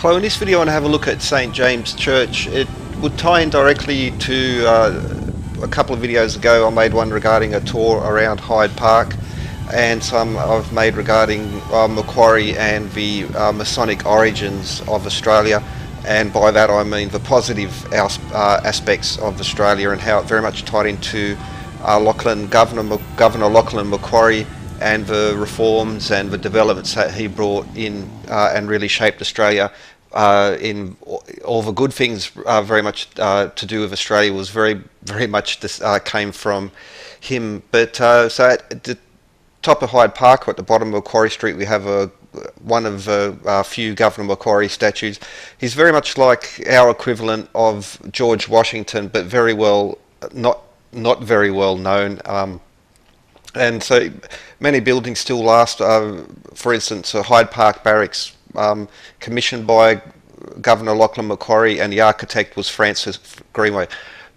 Chloe, in this video I want to have a look at St. James Church. It would tie in directly to a couple of videos ago. I made one regarding a tour around Hyde Park, and some I've made regarding Macquarie and the Masonic origins of Australia, and by that I mean the positive aspects of Australia and how it very much tied into Governor Lachlan Macquarie and the reforms and the developments that he brought in and really shaped Australia in all the good things very much to do with Australia was very much came from him. But so at the top of Hyde Park, or at the bottom of Macquarie Street, we have one of the few Governor Macquarie statues. He's very much like our equivalent of George Washington, but very well not very well known. And so many buildings still last. For instance, Hyde Park Barracks, commissioned by Governor Lachlan Macquarie, and the architect was Francis Greenway.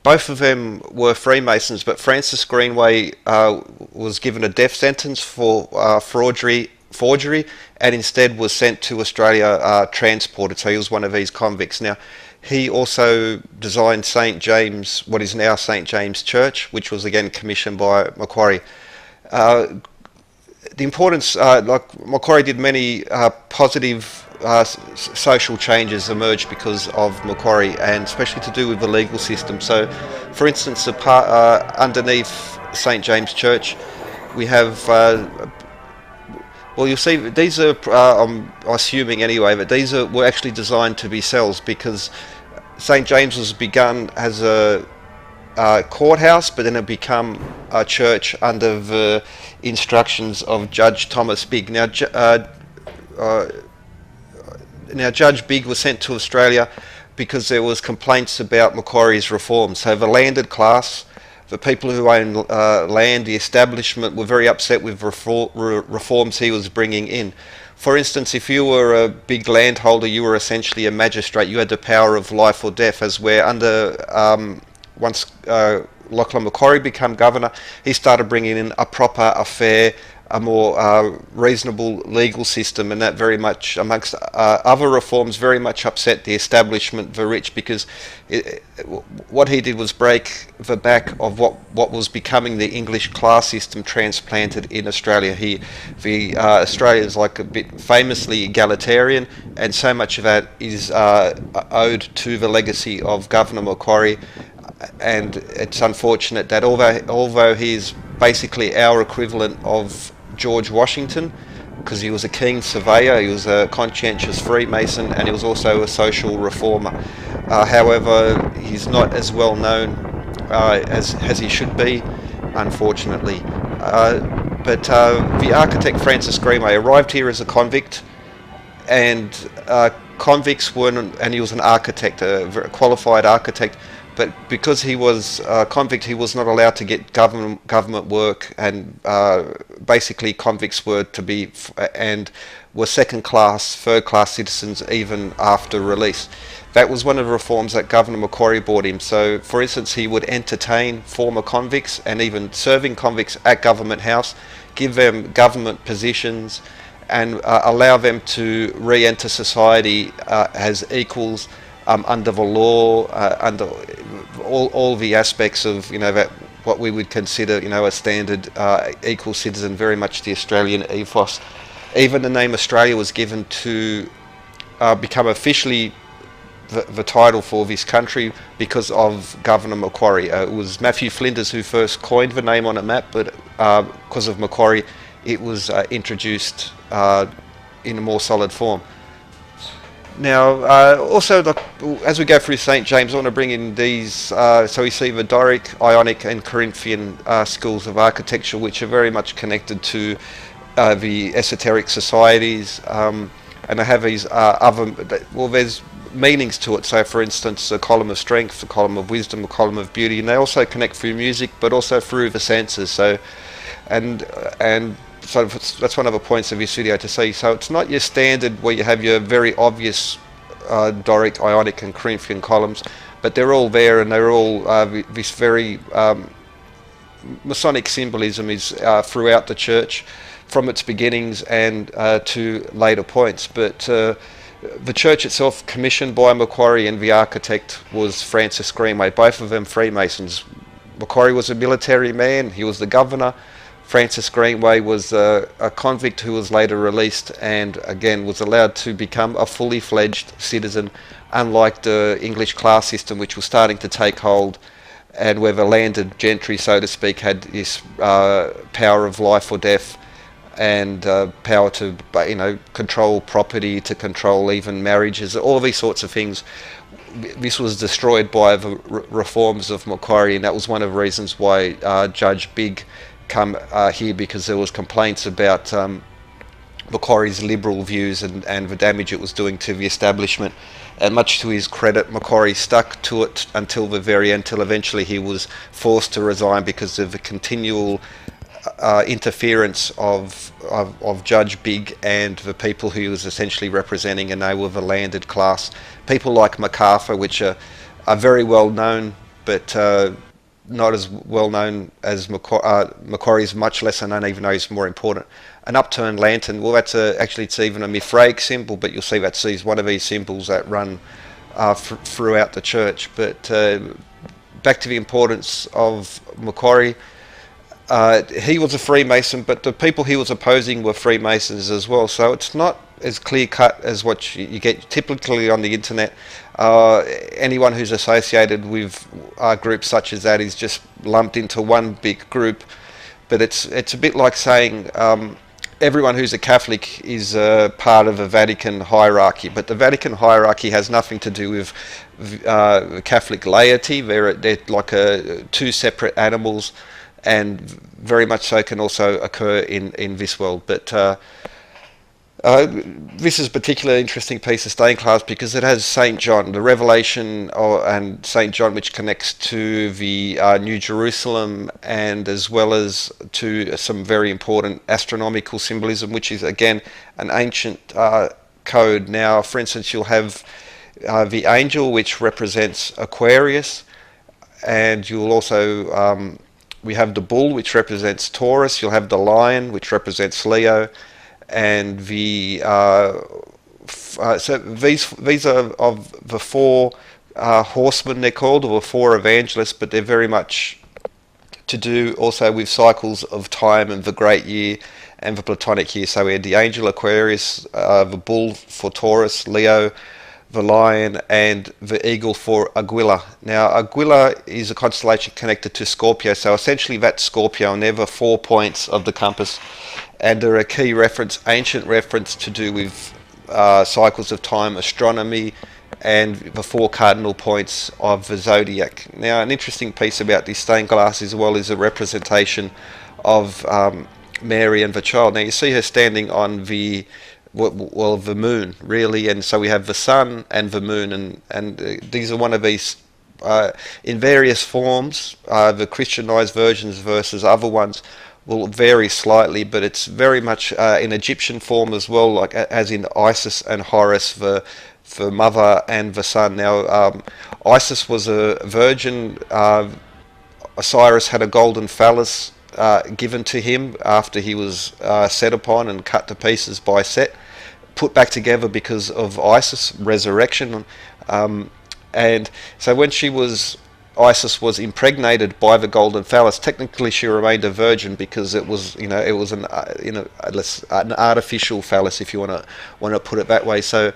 Both of them were Freemasons, but Francis Greenway was given a death sentence for forgery, and instead was sent to Australia transported. So he was one of these convicts. Now, he also designed St. James, what is now St. James Church, which was again commissioned by Macquarie. The importance, like Macquarie did many positive social changes emerged because of Macquarie, and especially to do with the legal system. So, for instance, underneath St. James Church, we have, well, you'll see, these are, I'm assuming anyway, but these were actually designed to be cells, because St. James was begun as a courthouse, but then it became a church under the instructions of Judge Thomas Bigg. Now, Judge Bigg was sent to Australia because there was complaints about Macquarie's reforms. So the landed class, the people who own land, the establishment, were very upset with reforms he was bringing in. For instance, if you were a big landholder, you were essentially a magistrate. You had the power of life or death, as where under once Lachlan Macquarie became governor, he started bringing in a proper, a fair, a more reasonable legal system, and that very much, amongst other reforms, very much upset the establishment, the rich, because what he did was break the back of what was becoming the English class system transplanted in Australia. Australia is like a bit famously egalitarian, and so much of that is owed to the legacy of Governor Macquarie. And it's unfortunate that although he's basically our equivalent of George Washington, because he was a keen surveyor, he was a conscientious Freemason, and he was also a social reformer. However, he's not as well known as he should be, unfortunately. But the architect Francis Greenway arrived here as a convict, and convicts weren't, and he was an architect, a qualified architect. But because he was a convict, he was not allowed to get government work, and basically convicts were to be and were second-class, third-class citizens even after release. That was one of the reforms that Governor Macquarie brought him. So, for instance, he would entertain former convicts and even serving convicts at Government House, give them government positions, and allow them to re-enter society as equals. Under the law, under all the aspects of that what we would consider a standard equal citizen, very much the Australian ethos. Even the name Australia was given to become officially the title for this country because of Governor Macquarie. It was Matthew Flinders who first coined the name on a map, but because of Macquarie, it was introduced in a more solid form. Now, also, as we go through St. James, I want to bring in these, so we see the Doric, Ionic and Corinthian schools of architecture, which are very much connected to the esoteric societies, and they have these there's meanings to it. So, for instance, a column of strength, a column of wisdom, a column of beauty, and they also connect through music, but also through the senses. So, so that's one of the points of this video to see. So it's not your standard where you have your very obvious Doric, Ionic and Corinthian columns, but they're all there, and they're all this very Masonic symbolism is throughout the church from its beginnings and to later points. But The church itself, commissioned by Macquarie, and the architect was Francis Greenway, both of them Freemasons. Macquarie was a military man, he was the governor. Francis Greenway was a convict who was later released and again was allowed to become a fully fledged citizen, unlike the English class system which was starting to take hold, and where the landed gentry, so to speak, had this power of life or death, and power to, control property, to control even marriages, all these sorts of things. This was destroyed by the reforms of Macquarie, and that was one of the reasons why Judge Big come here, because there was complaints about Macquarie's liberal views and the damage it was doing to the establishment. And much to his credit, Macquarie stuck to it until the very end, till eventually he was forced to resign because of the continual interference of Judge Big and the people who he was essentially representing, and they were the landed class. People like MacArthur, which are very well known, but not as well known as Macquarie's, much lesser known, even though he's more important. An upturned lantern, well, that's actually it's even a Mithraic symbol, but you'll see that's one of these symbols that run throughout the church. But back to the importance of Macquarie. He was a Freemason, but the people he was opposing were Freemasons as well. So it's not as clear cut as what you get typically on the internet. Anyone who's associated with groups such as that is just lumped into one big group. But it's a bit like saying everyone who's a Catholic is part of a Vatican hierarchy, but the Vatican hierarchy has nothing to do with Catholic laity. They're like two separate animals, and very much so can also occur in this world. But this is a particularly interesting piece of stained glass because it has St. John, the Revelation, and St. John, which connects to the New Jerusalem, and as well as to some very important astronomical symbolism, which is again an ancient code. Now, for instance, you'll have the angel, which represents Aquarius, and you'll also we have the bull, which represents Taurus. You'll have the lion, which represents Leo, and the so these are of the four horsemen, they're called, or the four evangelists, but they're very much to do also with cycles of time and the great year and the Platonic year. So we had the angel Aquarius, the bull for Taurus, Leo, the lion, and the eagle for Aguila. Now, Aguila is a constellation connected to Scorpio, so essentially that's Scorpio, and they're the 4 points of the compass, and they're a key reference, ancient reference to do with cycles of time, astronomy, and the 4 cardinal points of the zodiac. Now, an interesting piece about this stained glass as well is a representation of Mary and the child. Now, you see her standing on the moon, really, and so we have the sun and the moon, and these are one of these in various forms. The Christianized versions versus other ones will vary slightly, but it's very much in Egyptian form as well, like as in Isis and Horus, the mother and the son. Now, Isis was a virgin. Osiris had a golden phallus given to him after he was set upon and cut to pieces by Set, put back together because of Isis resurrection, and so when Isis was impregnated by the golden phallus, technically she remained a virgin because it was an artificial phallus, if you want to put it that way. So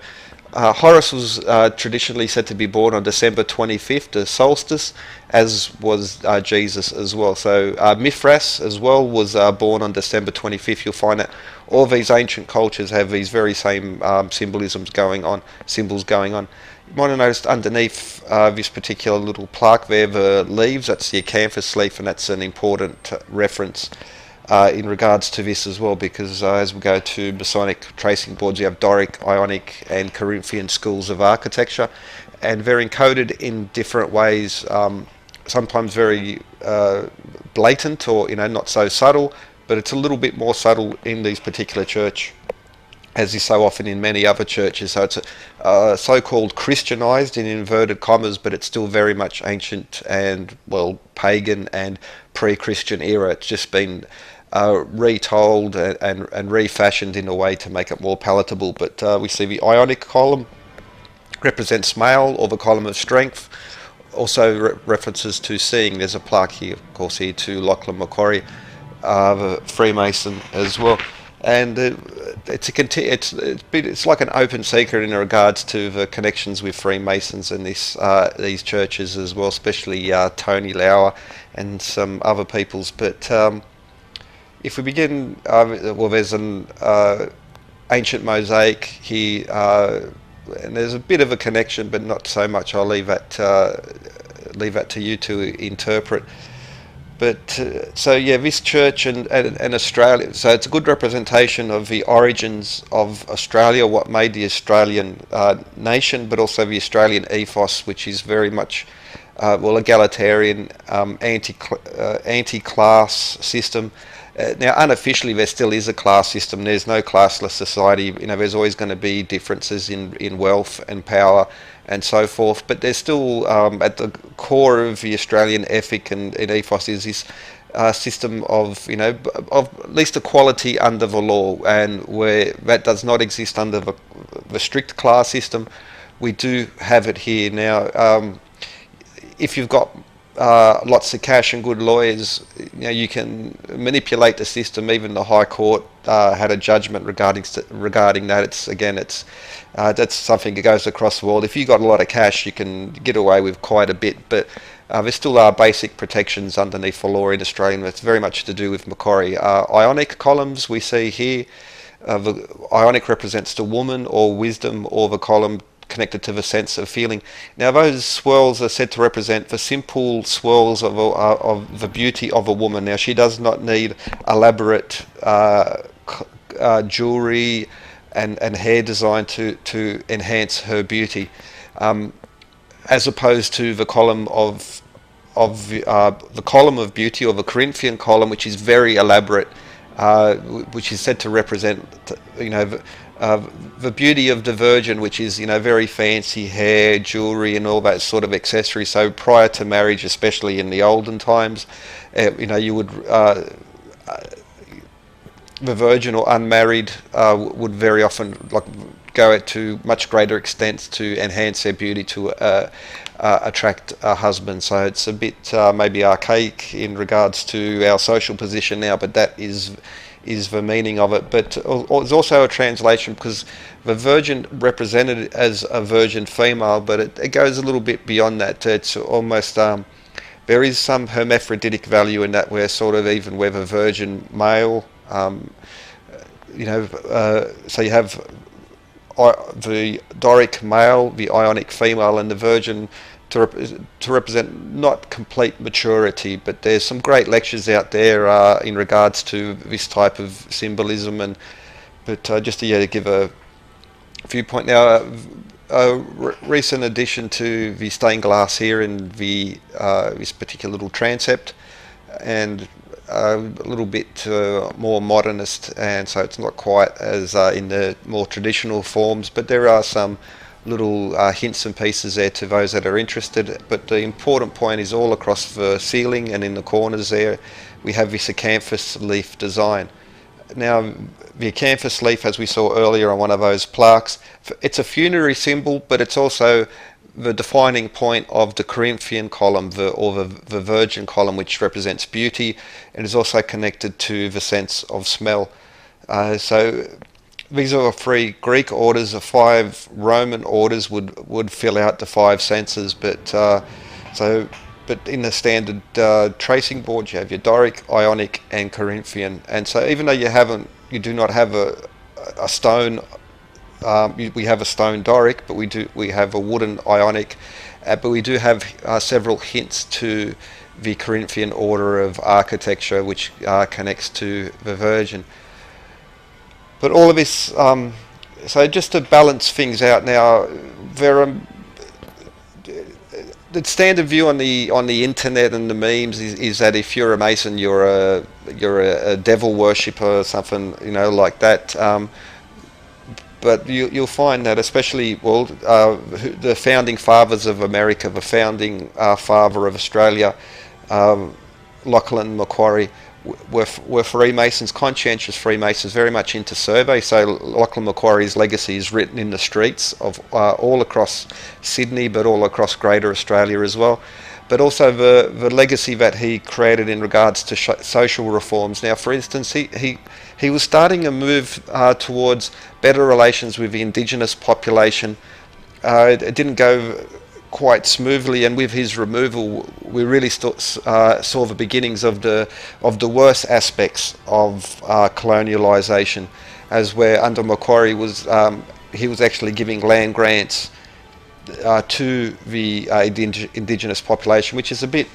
Horus was traditionally said to be born on December 25th, the solstice, as was Jesus as well. So Mithras as well was born on December 25th. You'll find that all these ancient cultures have these very same symbols going on. You might have noticed underneath this particular little plaque there, the leaves, that's the acanthus leaf, and that's an important reference in regards to this as well, because as we go to Masonic tracing boards, you have Doric, Ionic and Corinthian schools of architecture, and they're encoded in different ways, sometimes very blatant or not so subtle, but it's a little bit more subtle in these particular church, as is so often in many other churches. So it's so-called Christianized in inverted commas, but it's still very much ancient and, well, pagan and pre-Christian era. It's just been retold and refashioned in a way to make it more palatable. But we see the Ionic column represents male, or the column of strength. Also references to seeing. There's a plaque here, of course, here to Lachlan Macquarie, the Freemason as well. And it's like an open secret in regards to the connections with Freemasons and these churches as well, especially Tony Lauer and some other peoples. But if we begin, well, there's an ancient mosaic here, and there's a bit of a connection, but not so much. I'll leave that to you to interpret. But so yeah, this church and Australia, so it's a good representation of the origins of Australia, what made the Australian nation, but also the Australian ethos, which is very much egalitarian, anti-class system. Now, unofficially, there still is a class system. There's no classless society. There's always going to be differences in wealth and power and so forth. But there's still, at the core of the Australian ethic and ethos, is this system of, of at least equality under the law, and where that does not exist under the strict class system, we do have it here now. If you've got lots of cash and good lawyers, you can manipulate the system. Even the High Court had a judgment regarding that. That's something that goes across the world. If you got a lot of cash, you can get away with quite a bit, but there still are basic protections underneath the law in Australia, and it's very much to do with Macquarie. Ionic columns we see here. The Ionic represents the woman or wisdom, or the column connected to the sense of feeling. Now, those swirls are said to represent the simple swirls of the beauty of a woman. Now, she does not need elaborate jewelry and hair design to enhance her beauty, as opposed to the column of the column of beauty, or the Corinthian column, which is very elaborate, which is said to represent, the beauty of the Virgin, which is, very fancy hair, jewelry, and all that sort of accessory. So prior to marriage, especially in the olden times, you would, the virgin or unmarried would very often go to much greater extents to enhance their beauty to attract a husband. So it's a bit maybe archaic in regards to our social position now, but that is the meaning of it. But it's also a translation, because the virgin represented as a virgin female, but it goes a little bit beyond that. It's almost there is some hermaphroditic value in that, where sort of even with a virgin male, so you have the Doric male, the Ionic female, and the virgin to represent not complete maturity. But there's some great lectures out there in regards to this type of symbolism. But just to give a viewpoint now, a recent addition to the stained glass here in this particular little transept, and a little bit more modernist, and so it's not quite as in the more traditional forms, but there are some little hints and pieces there to those that are interested. But the important point is all across the ceiling and in the corners there we have this acanthus leaf design. Now, the acanthus leaf, as we saw earlier on one of those plaques, it's a funerary symbol, but it's also the defining point of the Corinthian column, the Virgin column, which represents beauty, and is also connected to the sense of smell. So these are the 3 Greek orders. The 5 Roman orders would fill out the 5 senses, but in the standard tracing board, you have your Doric, Ionic, and Corinthian. And so even though you do not have a stone, we have a stone Doric, but we have a wooden Ionic, but we do have several hints to the Corinthian order of architecture, which connects to the Virgin. But all of this, so just to balance things out now, the standard view on the internet and the memes is that if you're a Mason, you're a devil worshipper or something, like that. But you'll find that, especially the founding fathers of America, the founding father of Australia, Lachlan Macquarie, were Freemasons, conscientious Freemasons, very much into survey. So Lachlan Macquarie's legacy is written in the streets of all across Sydney, but all across Greater Australia as well. But also the legacy that he created in regards to social reforms. Now, for instance, he was starting a move towards better relations with the Indigenous population. It didn't go quite smoothly, and with his removal, we really saw the beginnings of the worst aspects of colonialisation, as where under Macquarie he was actually giving land grants to the Indigenous population, which is a bit,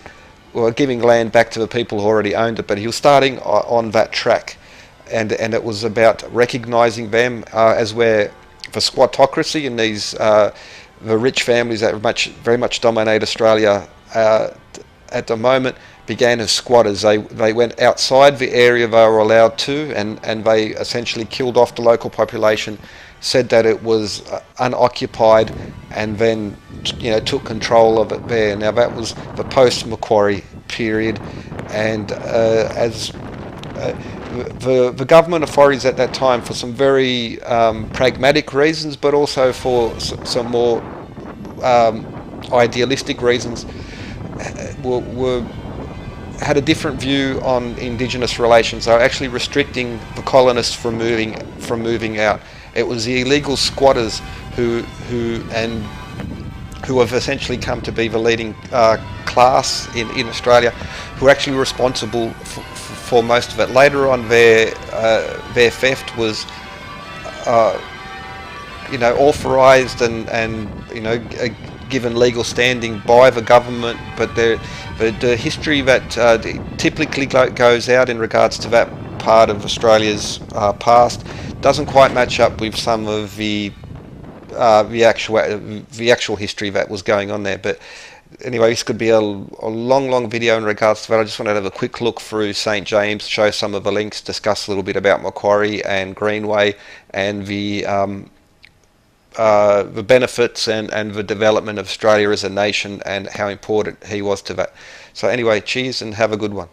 well, giving land back to the people who already owned it, but he was starting on that track, and it was about recognising them as where the squattocracy and these the rich families that very much dominate Australia at the moment began as squatters. They went outside the area they were allowed to, and they essentially killed off the local population, said that it was unoccupied, and then took control of it there. Now that was the post-Macquarie period, and as the government authorities at that time, for some very pragmatic reasons, but also for some more idealistic reasons, had a different view on Indigenous relations. They were actually restricting the colonists from moving out. It was the illegal squatters who have essentially come to be the leading class in Australia, who are actually responsible for most of it. Later on, their theft was authorised and given legal standing by the government, but the history that typically goes out in regards to that part of Australia's past doesn't quite match up with some of the actual history that was going on there. But anyway, this could be a long video in regards to that. I just wanted to have a quick look through St. James, show some of the links, discuss a little bit about Macquarie and Greenway, and the benefits and the development of Australia as a nation, and how important he was to that. So anyway, cheers and have a good one.